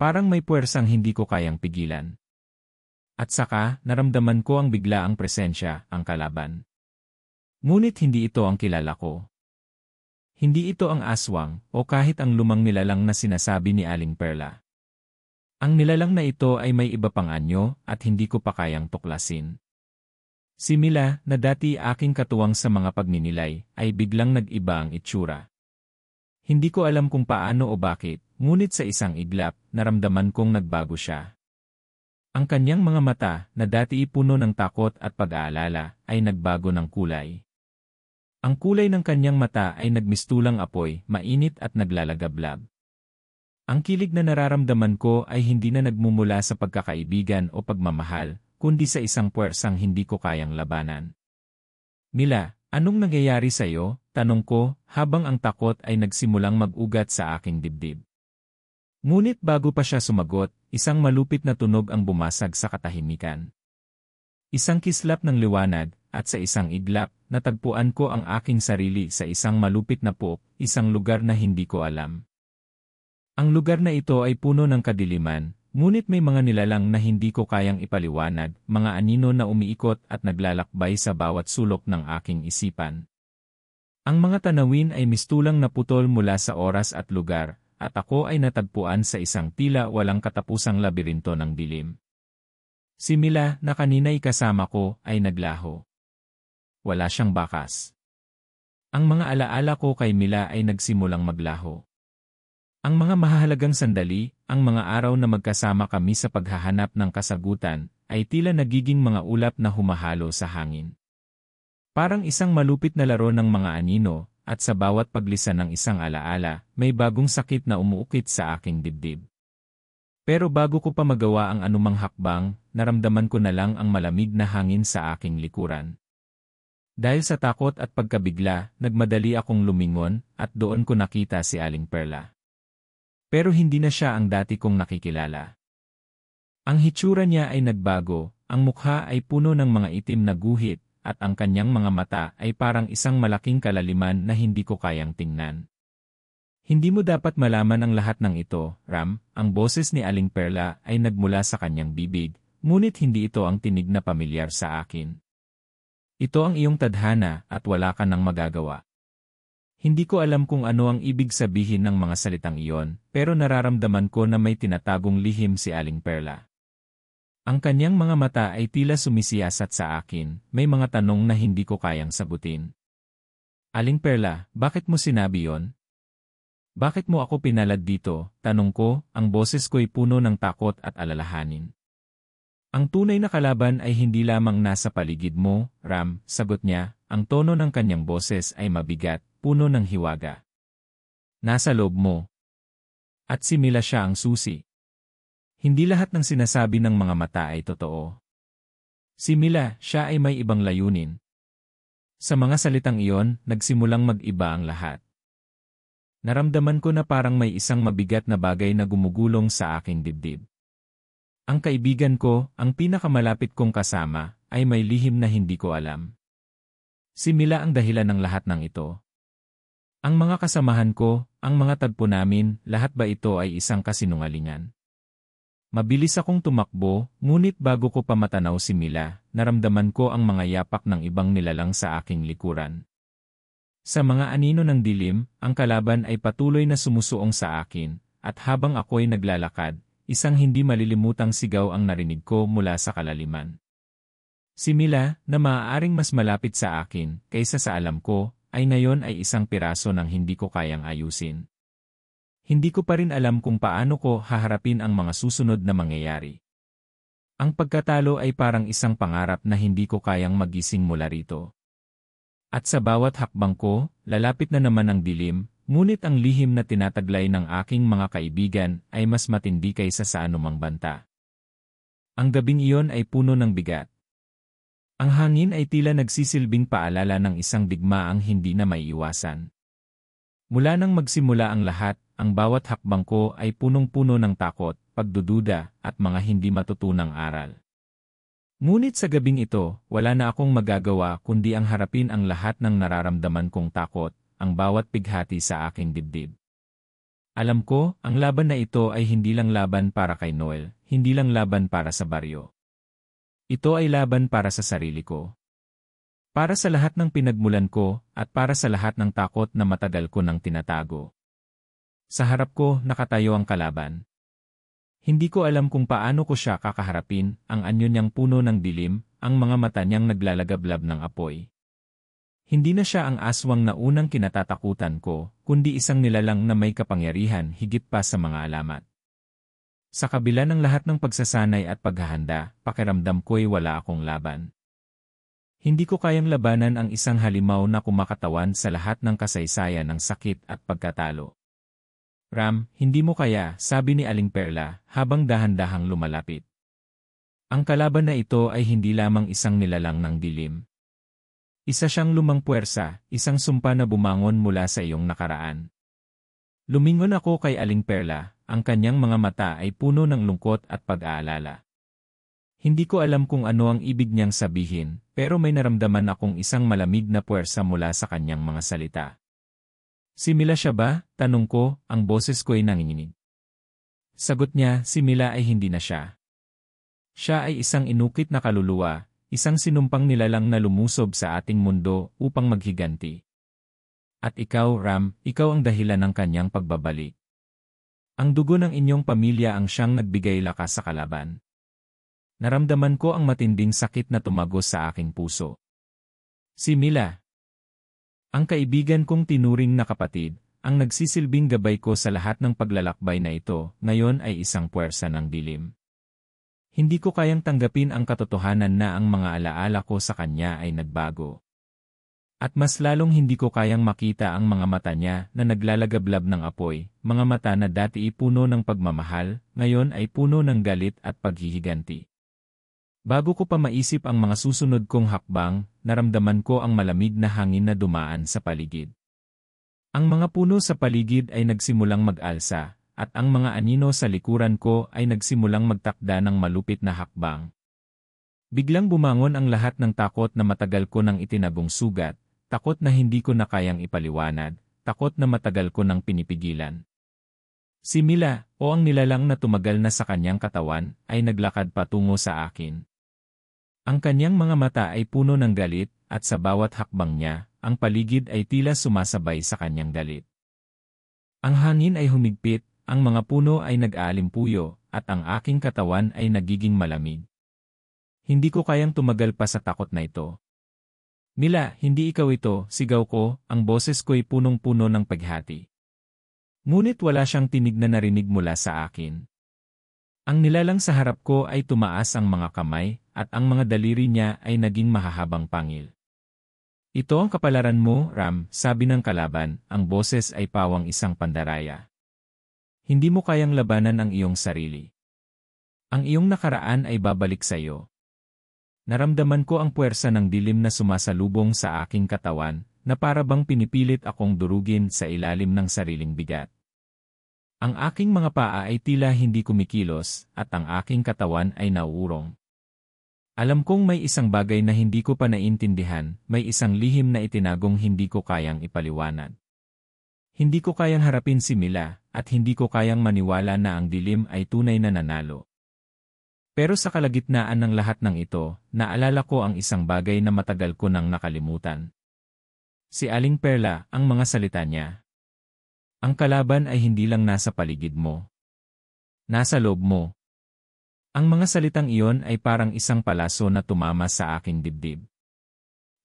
Parang may puwersang hindi ko kayang pigilan. At saka, naramdaman ko ang biglaang presensya, ang kalaban. Ngunit hindi ito ang kilala ko. Hindi ito ang aswang, o kahit ang lumang nilalang na sinasabi ni Aling Perla. Ang nilalang na ito ay may iba pang anyo, at hindi ko pa kayang tuklasin. Si Mila, na dati aking katuwang sa mga pagninilay, ay biglang nag-iba ang itsura. Hindi ko alam kung paano o bakit, ngunit sa isang iglap, naramdaman kong nagbago siya. Ang kanyang mga mata, na dati puno ng takot at pag-aalala, ay nagbago ng kulay. Ang kulay ng kanyang mata ay nagmistulang apoy, mainit at naglalagablab. Ang kilig na nararamdaman ko ay hindi na nagmumula sa pagkakaibigan o pagmamahal, kundi sa isang puwersang hindi ko kayang labanan. Mila, anong nangyayari sa iyo? Tanong ko, habang ang takot ay nagsimulang mag-ugat sa aking dibdib. Ngunit bago pa siya sumagot, isang malupit na tunog ang bumasag sa katahimikan. Isang kislap ng liwanag, at sa isang iglap, natagpuan ko ang aking sarili sa isang malupit na pook, isang lugar na hindi ko alam. Ang lugar na ito ay puno ng kadiliman, ngunit may mga nilalang na hindi ko kayang ipaliwanag, mga anino na umiikot at naglalakbay sa bawat sulok ng aking isipan. Ang mga tanawin ay mistulang naputol mula sa oras at lugar, at ako ay natagpuan sa isang tila walang katapusang labirinto ng dilim. Si Mila, na kanina'y kasama ko, ay naglaho. Wala siyang bakas. Ang mga alaala ko kay Mila ay nagsimulang maglaho. Ang mga mahahalagang sandali, ang mga araw na magkasama kami sa paghahanap ng kasagutan, ay tila nagiging mga ulap na humahalo sa hangin. Parang isang malupit na laro ng mga anino, at sa bawat paglisan ng isang alaala, may bagong sakit na umuukit sa aking dibdib. Pero bago ko pa magawa ang anumang hakbang, naramdaman ko na lang ang malamig na hangin sa aking likuran. Dahil sa takot at pagkabigla, nagmadali akong lumingon, at doon ko nakita si Aling Perla. Pero hindi na siya ang dati kong nakikilala. Ang hitsura niya ay nagbago, ang mukha ay puno ng mga itim na guhit, at ang kanyang mga mata ay parang isang malaking kalaliman na hindi ko kayang tingnan. Hindi mo dapat malaman ang lahat ng ito, Ram. Ang boses ni Aling Perla ay nagmula sa kanyang bibig, ngunit hindi ito ang tinig na pamilyar sa akin. Ito ang iyong tadhana at wala ka nang magagawa. Hindi ko alam kung ano ang ibig sabihin ng mga salitang iyon, pero nararamdaman ko na may tinatagong lihim si Aling Perla. Ang kanyang mga mata ay tila sumisiyasat sa akin, may mga tanong na hindi ko kayang sagutin. Aling Perla, bakit mo sinabi yon? Bakit mo ako pinalad dito? Tanong ko, ang boses ko'y puno ng takot at alalahanin. Ang tunay na kalaban ay hindi lamang nasa paligid mo, Ram, sagot niya, ang tono ng kanyang boses ay mabigat, puno ng hiwaga. Nasa loob mo. At si Mila siya ang susi. Hindi lahat ng sinasabi ng mga mata ay totoo. Si Mila, siya ay may ibang layunin. Sa mga salitang iyon, nagsimulang mag-iba ang lahat. Naramdaman ko na parang may isang mabigat na bagay na gumugulong sa aking dibdib. Ang kaibigan ko, ang pinakamalapit kong kasama, ay may lihim na hindi ko alam. Si Mila ang dahilan ng lahat ng ito. Ang mga kasamahan ko, ang mga tagpo namin, lahat ba ito ay isang kasinungalingan? Mabilis akong tumakbo, ngunit bago ko pa matanaw si Mila, naramdaman ko ang mga yapak ng ibang nilalang sa aking likuran. Sa mga anino ng dilim, ang kalaban ay patuloy na sumusuong sa akin, at habang ako'y naglalakad, isang hindi malilimutang sigaw ang narinig ko mula sa kalaliman. Si Mila, na maaaring mas malapit sa akin kaysa sa alam ko, ay ngayon ay isang piraso ng hindi ko kayang ayusin. Hindi ko pa rin alam kung paano ko haharapin ang mga susunod na mangyayari. Ang pagkatalo ay parang isang pangarap na hindi ko kayang magising mula rito. At sa bawat hakbang ko, lalapit na naman ang dilim, ngunit ang lihim na tinataglay ng aking mga kaibigan ay mas matindi kaysa sa anumang banta. Ang gabing iyon ay puno ng bigat. Ang hangin ay tila nagsisilbing paalala ng isang digmaang hindi na maiiwasan. Mula nang magsimula ang lahat, ang bawat hakbang ko ay punong-puno ng takot, pagdududa, at mga hindi matutunang aral. Ngunit sa gabing ito, wala na akong magagawa kundi ang harapin ang lahat ng nararamdaman kong takot, ang bawat pighati sa aking dibdib. Alam ko, ang laban na ito ay hindi lang laban para kay Noel, hindi lang laban para sa baryo. Ito ay laban para sa sarili ko. Para sa lahat ng pinagmulan ko, at para sa lahat ng takot na matagal ko nang tinatago. Sa harap ko, nakatayo ang kalaban. Hindi ko alam kung paano ko siya kakaharapin, ang anyo niyang puno ng dilim, ang mga mata niyang naglalagablab ng apoy. Hindi na siya ang aswang na unang kinatatakutan ko, kundi isang nilalang na may kapangyarihan higit pa sa mga alamat. Sa kabila ng lahat ng pagsasanay at paghahanda, pakiramdam ko'y wala akong laban. Hindi ko kayang labanan ang isang halimaw na kumakatawan sa lahat ng kasaysayan ng sakit at pagkatalo. Ram, hindi mo kaya, sabi ni Aling Perla, habang dahan-dahang lumalapit. Ang kalaban na ito ay hindi lamang isang nilalang ng dilim. Isa siyang lumang puwersa, isang sumpa na bumangon mula sa iyong nakaraan. Lumingon ako kay Aling Perla, ang kanyang mga mata ay puno ng lungkot at pag-aalala. Hindi ko alam kung ano ang ibig niyang sabihin, pero may naramdaman akong isang malamig na puwersa mula sa kanyang mga salita. Si Mila siya ba? Tanong ko, ang boses ko'y nanginginig. Sagot niya, si Mila ay hindi na siya. Siya ay isang inukit na kaluluwa, isang sinumpang nilalang na lumusob sa ating mundo upang maghiganti. At ikaw, Ram, ikaw ang dahilan ng kanyang pagbabalik. Ang dugo ng inyong pamilya ang siyang nagbigay lakas sa kalaban. Naramdaman ko ang matinding sakit na tumagos sa aking puso. Si Mila. Ang kaibigan kong tinuring na kapatid, ang nagsisilbing gabay ko sa lahat ng paglalakbay na ito, ngayon ay isang puwersa ng dilim. Hindi ko kayang tanggapin ang katotohanan na ang mga alaala ko sa kanya ay nagbago. At mas lalong hindi ko kayang makita ang mga mata niya na naglalagablab ng apoy, mga mata na dati puno ng pagmamahal, ngayon ay puno ng galit at paghihiganti. Bago ko pa maisip ang mga susunod kong hakbang, naramdaman ko ang malamig na hangin na dumaan sa paligid. Ang mga puno sa paligid ay nagsimulang mag-alsa, at ang mga anino sa likuran ko ay nagsimulang magtakda ng malupit na hakbang. Biglang bumangon ang lahat ng takot na matagal ko nang itinagong sugat, takot na hindi ko na kayang ipaliwanag, takot na matagal ko nang pinipigilan. Si Mila, o ang nilalang na tumagal na sa kanyang katawan, ay naglakad patungo sa akin. Ang kanyang mga mata ay puno ng galit, at sa bawat hakbang niya, ang paligid ay tila sumasabay sa kanyang galit. Ang hangin ay humigpit, ang mga puno ay nag-aalimpuyo, at ang aking katawan ay nagiging malamig. Hindi ko kayang tumagal pa sa takot na ito. Mila, hindi ikaw ito, sigaw ko, ang boses ko'y punong-puno ng paghati. Ngunit wala siyang tinig na narinig mula sa akin. Ang nilalang sa harap ko ay tumaas ang mga kamay, at ang mga daliri niya ay naging mahahabang pangil. Ito ang kapalaran mo, Ram, sabi ng kalaban, ang boses ay pawang isang pandaraya. Hindi mo kayang labanan ang iyong sarili. Ang iyong nakaraan ay babalik sa iyo. Naramdaman ko ang puwersa ng dilim na sumasalubong sa aking katawan, na para bang pinipilit akong durugin sa ilalim ng sariling bigat. Ang aking mga paa ay tila hindi kumikilos, at ang aking katawan ay nauurong. Alam kong may isang bagay na hindi ko pa naintindihan, may isang lihim na itinagong hindi ko kayang ipaliwanag. Hindi ko kayang harapin si Mila, at hindi ko kayang maniwala na ang dilim ay tunay na nanalo. Pero sa kalagitnaan ng lahat ng ito, naalala ko ang isang bagay na matagal ko nang nakalimutan. Si Aling Perla, ang mga salita niya. Ang kalaban ay hindi lang nasa paligid mo. Nasa loob mo. Ang mga salitang iyon ay parang isang palaso na tumama sa aking dibdib.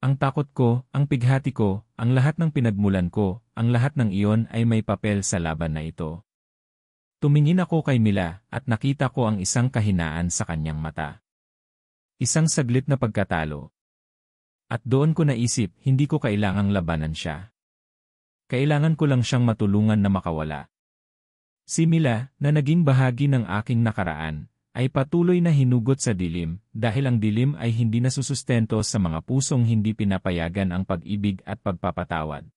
Ang takot ko, ang pighati ko, ang lahat ng pinagmulan ko, ang lahat ng iyon ay may papel sa laban na ito. Tumingin ako kay Mila at nakita ko ang isang kahinaan sa kanyang mata. Isang saglit na pagkatalo. At doon ko naisip, hindi ko kailangang labanan siya. Kailangan ko lang siyang matulungan na makawala. Si Mila, na naging bahagi ng aking nakaraan, ay patuloy na hinugot sa dilim dahil ang dilim ay hindi nasusustento sa mga pusong hindi pinapayagan ang pag-ibig at pagpapatawad.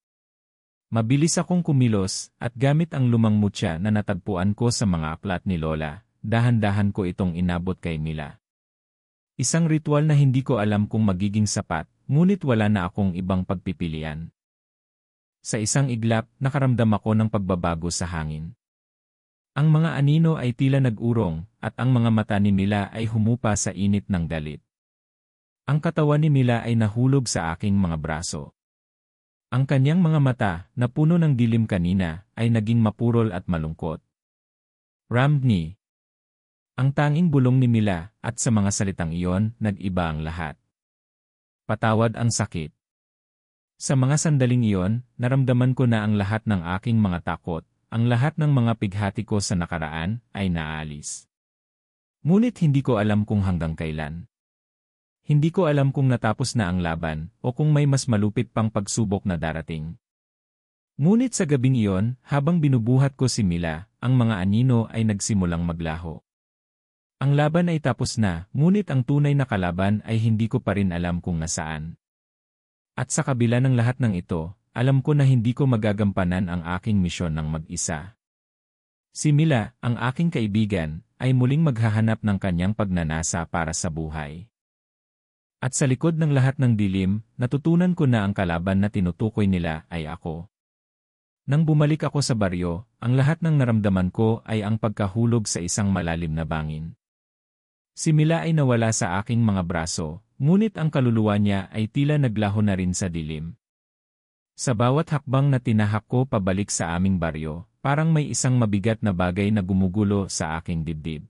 Mabilis akong kumilos at gamit ang lumang mutya na natagpuan ko sa mga aklat ni Lola, dahan-dahan ko itong inabot kay Mila. Isang ritual na hindi ko alam kung magiging sapat, ngunit wala na akong ibang pagpipilian. Sa isang iglap, nakaramdam ako ng pagbabago sa hangin. Ang mga anino ay tila nag-urong, at ang mga mata ni Mila ay humupa sa init ng galit. Ang katawan ni Mila ay nahulog sa aking mga braso. Ang kanyang mga mata, na puno ng dilim kanina, ay naging mapurol at malungkot. Ramdni. Ang tanging bulong ni Mila, at sa mga salitang iyon, nag-iba ang lahat. Patawad ang sakit. Sa mga sandaling iyon, naramdaman ko na ang lahat ng aking mga takot, ang lahat ng mga pighati ko sa nakaraan, ay naalis. Ngunit hindi ko alam kung hanggang kailan. Hindi ko alam kung natapos na ang laban, o kung may mas malupit pang pagsubok na darating. Ngunit sa gabing iyon, habang binubuhat ko si Mila, ang mga anino ay nagsimulang maglaho. Ang laban ay tapos na, ngunit ang tunay na kalaban ay hindi ko pa rin alam kung nasaan. At sa kabila ng lahat ng ito, alam ko na hindi ko magagampanan ang aking misyon ng mag-isa. Si Mila, ang aking kaibigan, ay muling maghahanap ng kanyang pagnanasa para sa buhay. At sa likod ng lahat ng dilim, natutunan ko na ang kalaban na tinutukoy nila ay ako. Nang bumalik ako sa baryo, ang lahat ng naramdaman ko ay ang pagkahulog sa isang malalim na bangin. Si Mila ay nawala sa aking mga braso, ngunit ang kaluluwa niya ay tila naglaho na rin sa dilim. Sa bawat hakbang na tinahak ko pabalik sa aming baryo, parang may isang mabigat na bagay na gumugulo sa aking dibdib.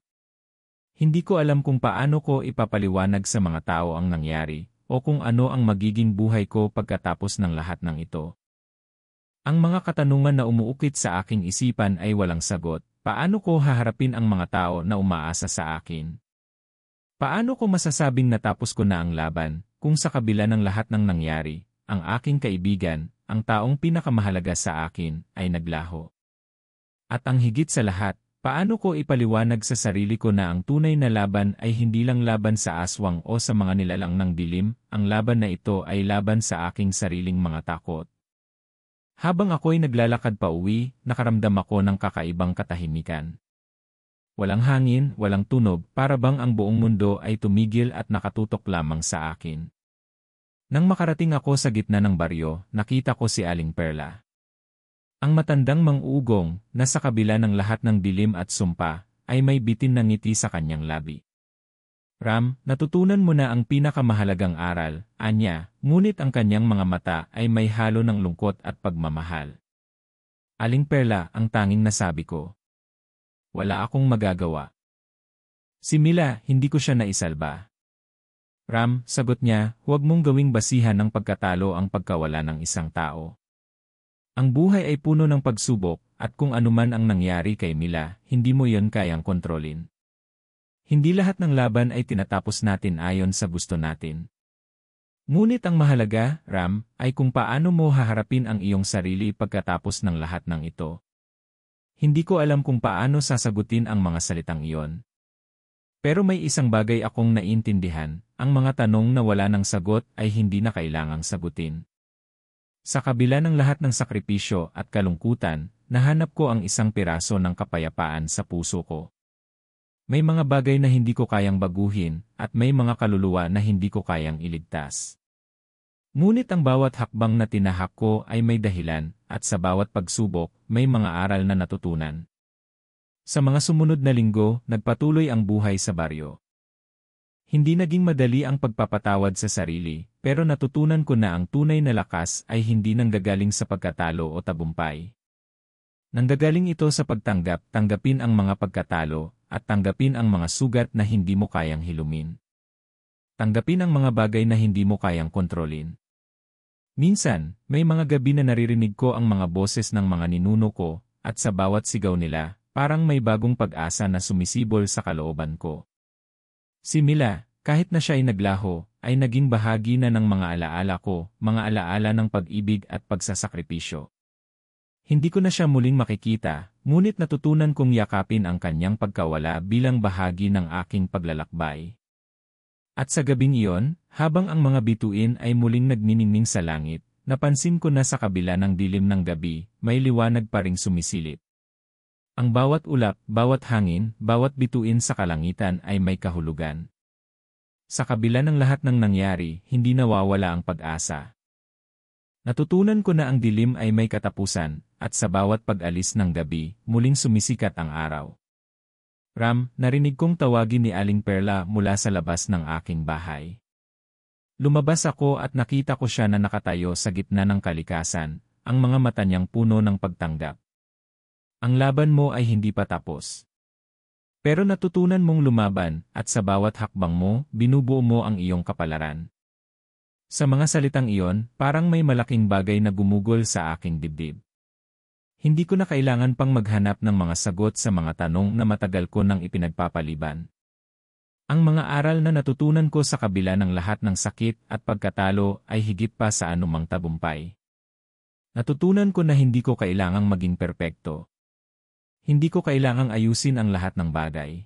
Hindi ko alam kung paano ko ipapaliwanag sa mga tao ang nangyari, o kung ano ang magiging buhay ko pagkatapos ng lahat ng ito. Ang mga katanungan na umuukit sa aking isipan ay walang sagot. Paano ko haharapin ang mga tao na umaasa sa akin? Paano ko masasabing natapos ko na ang laban, kung sa kabila ng lahat ng nangyari, ang aking kaibigan, ang taong pinakamahalaga sa akin, ay naglaho? At ang higit sa lahat, paano ko ipaliwanag sa sarili ko na ang tunay na laban ay hindi lang laban sa aswang o sa mga nilalang ng dilim, ang laban na ito ay laban sa aking sariling mga takot. Habang ako'y naglalakad pa uwi, nakaramdam ako ng kakaibang katahimikan. Walang hangin, walang tunog, para bang ang buong mundo ay tumigil at nakatutok lamang sa akin. Nang makarating ako sa gitna ng baryo, nakita ko si Aling Perla. Ang matandang mang-ugong, na sa kabila ng lahat ng dilim at sumpa, ay may bitin na ngiti sa kanyang labi. Ram, natutunan mo na ang pinakamahalagang aral, anya, ngunit ang kanyang mga mata ay may halo ng lungkot at pagmamahal. Aling Perla, ang tanging nasabi ko. Wala akong magagawa. Si Mila, hindi ko siya naisalba. Ram, sagot niya, huwag mong gawing basihan ng pagkatalo ang pagkawala ng isang tao. Ang buhay ay puno ng pagsubok, at kung anuman ang nangyari kay Mila, hindi mo yon kayang kontrolin. Hindi lahat ng laban ay tinatapos natin ayon sa gusto natin. Ngunit ang mahalaga, Ram, ay kung paano mo haharapin ang iyong sarili pagkatapos ng lahat ng ito. Hindi ko alam kung paano sasagutin ang mga salitang iyon. Pero may isang bagay akong naintindihan, ang mga tanong na wala ng sagot ay hindi na kailangang sagutin. Sa kabila ng lahat ng sakripisyo at kalungkutan, nahanap ko ang isang piraso ng kapayapaan sa puso ko. May mga bagay na hindi ko kayang baguhin, at may mga kaluluwa na hindi ko kayang iligtas. Ngunit ang bawat hakbang na tinahak ko ay may dahilan, at sa bawat pagsubok, may mga aral na natutunan. Sa mga sumunod na linggo, nagpatuloy ang buhay sa baryo. Hindi naging madali ang pagpapatawad sa sarili, pero natutunan ko na ang tunay na lakas ay hindi nanggagaling sa pagkatalo o tagumpay. Nanggagaling ito sa tanggapin ang mga pagkatalo, at tanggapin ang mga sugat na hindi mo kayang hilumin. Tanggapin ang mga bagay na hindi mo kayang kontrolin. Minsan, may mga gabi na naririnig ko ang mga boses ng mga ninuno ko, at sa bawat sigaw nila, parang may bagong pag-asa na sumisibol sa kalooban ko. Si Mila, kahit na siya ay naglaho, ay naging bahagi na ng mga alaala ko, mga alaala ng pag-ibig at pagsasakripisyo. Hindi ko na siya muling makikita, ngunit natutunan kong yakapin ang kanyang pagkawala bilang bahagi ng aking paglalakbay. At sa gabing iyon, habang ang mga bituin ay muling nagniningning sa langit, napansin ko na sa kabila ng dilim ng gabi, may liwanag pa ring sumisilip. Ang bawat ulap, bawat hangin, bawat bituin sa kalangitan ay may kahulugan. Sa kabila ng lahat ng nangyari, hindi nawawala ang pag-asa. Natutunan ko na ang dilim ay may katapusan, at sa bawat pag-alis ng gabi, muling sumisikat ang araw. Ram, narinig kong tawagin ni Aling Perla mula sa labas ng aking bahay. Lumabas ako at nakita ko siya na nakatayo sa gitna ng kalikasan, ang mga mata niyang puno ng pagtanggap. Ang laban mo ay hindi pa tapos. Pero natutunan mong lumaban, at sa bawat hakbang mo, binubuo mo ang iyong kapalaran. Sa mga salitang iyon, parang may malaking bagay na gumugol sa aking dibdib. Hindi ko na kailangan pang maghanap ng mga sagot sa mga tanong na matagal ko nang ipinagpapaliban. Ang mga aral na natutunan ko sa kabila ng lahat ng sakit at pagkatalo ay higit pa sa anumang tagumpay. Natutunan ko na hindi ko kailangang maging perpekto. Hindi ko kailangang ayusin ang lahat ng bagay.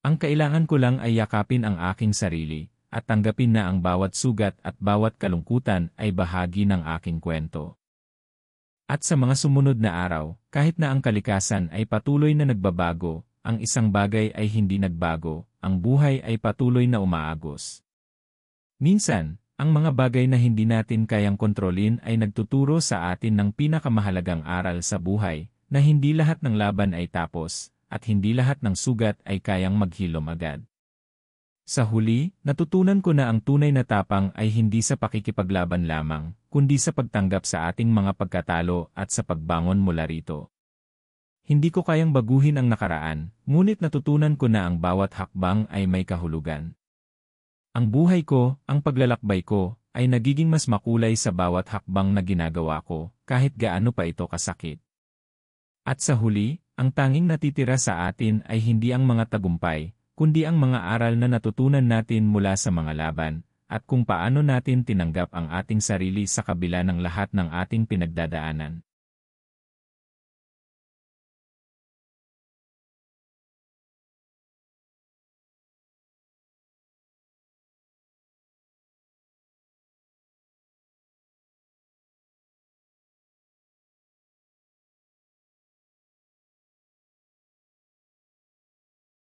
Ang kailangan ko lang ay yakapin ang aking sarili, at tanggapin na ang bawat sugat at bawat kalungkutan ay bahagi ng aking kwento. At sa mga sumunod na araw, kahit na ang kalikasan ay patuloy na nagbabago, ang isang bagay ay hindi nagbago, ang buhay ay patuloy na umaagos. Minsan, ang mga bagay na hindi natin kayang kontrolin ay nagtuturo sa atin ng pinakamahalagang aral sa buhay, na hindi lahat ng laban ay tapos, at hindi lahat ng sugat ay kayang maghilom agad. Sa huli, natutunan ko na ang tunay na tapang ay hindi sa pakikipaglaban lamang, kundi sa pagtanggap sa ating mga pagkatalo at sa pagbangon mula rito. Hindi ko kayang baguhin ang nakaraan, ngunit natutunan ko na ang bawat hakbang ay may kahulugan. Ang buhay ko, ang paglalakbay ko, ay nagiging mas makulay sa bawat hakbang na ginagawa ko, kahit gaano pa ito kasakit. At sa huli, ang tanging natitira sa atin ay hindi ang mga tagumpay, kundi ang mga aral na natutunan natin mula sa mga laban, at kung paano natin tinanggap ang ating sarili sa kabila ng lahat ng ating pinagdadaanan.